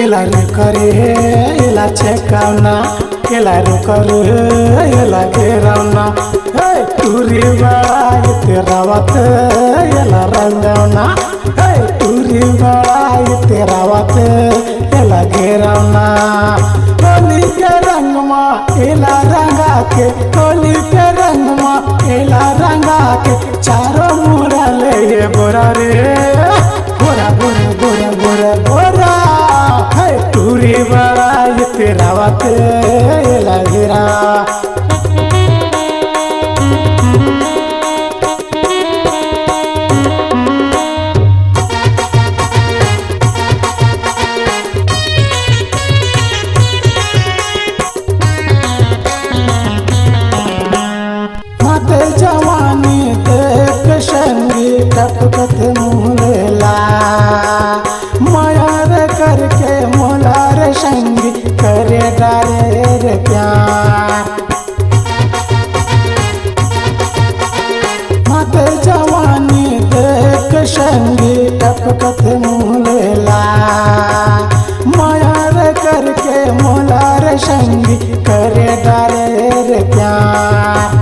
ఇలా రుకరే ఇలా చెక్కవునా ఇలా రుకరు ఇలా గేరవునా टूरी बड़ा तेरा वत एला रंगवना टूरी बड़ा तेरा वत एला घेरवना होली के रंग मा एला रंगा के होली के रंग मा एला रंगा के चारों मुरा ले ये गोरा रे गोरा गोरा गोरा गोरा गोरा टूरी बड़ा तेरा वत एला घेरा जवानी देख संगी टपकत मुलेला मायार करके मोलार संगी करे डारे रे प्यार माते जवानी देख संगी टपकत मुलेला मायार करके मोलार संगी करे डारे रे प्यार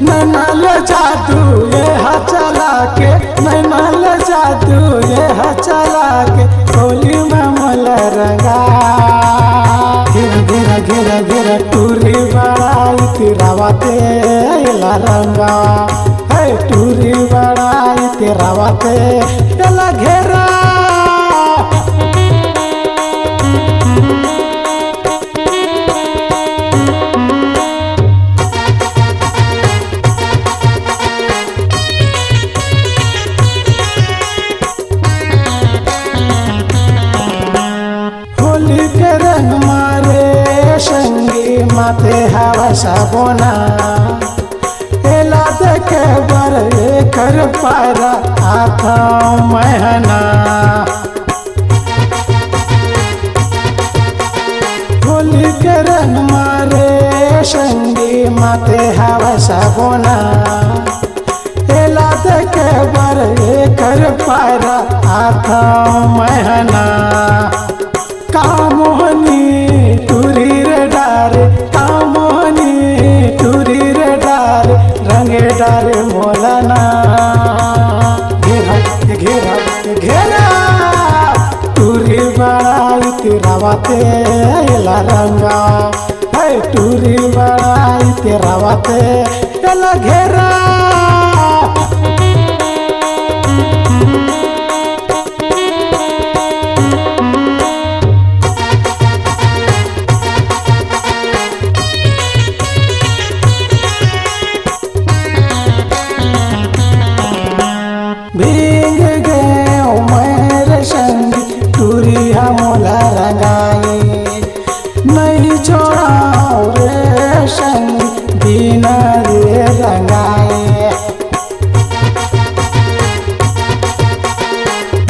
नैनाल जादू ये चला के नैनाल जादू ये चला के होली में मल रंगा घेरा घेरा घेरा घेरा टूरी बड़ा तेरा वाते एला रंगा टूरी बड़ा तेरा वाते एला घेरा होली के रंग मारे संगी माथे हवा साबोना एला देखे बर कर पारा आता महना होली के रंग मारे संगी माथे हवा साबोना एला देखे बर कर पारा आता महना कामोहनी टूरी रे डारे कामोहनी टूरी रे डारे रंगे डारे मोलाना घेरा घेरा घेरा टूरी बड़ा तेरा वाते एला रंगा टूरी बड़ा तेरा वाते एला घेरा भीग गए मेरे संगी टूरी मोला रंगाए नहीं छोड़ा रे संगी बिना रे रंगाए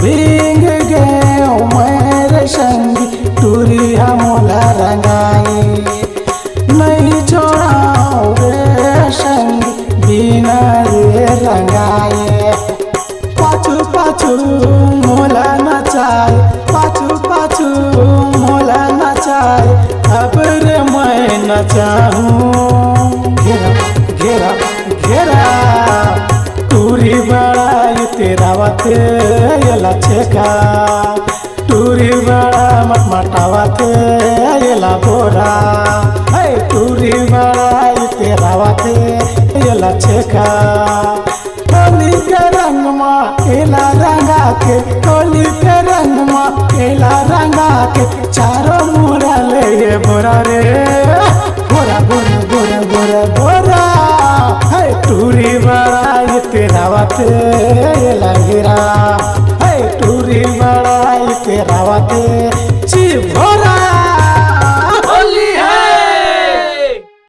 भीग गए मेरे संगी टूरी मोला रंगाए नहीं छोड़ा रे संगी बिना रे रंगाए पाछू पाछू मोला नचाए पाछू पाछू मोला नचाए अब रे मैं नचाहूँ घेरा घेरा घेरा टूरी बड़ा तेरा वाते एला छेका टूरी बड़ा मत मटावाते एला बोरा टूरी बड़ा तेरा वाते एला छेका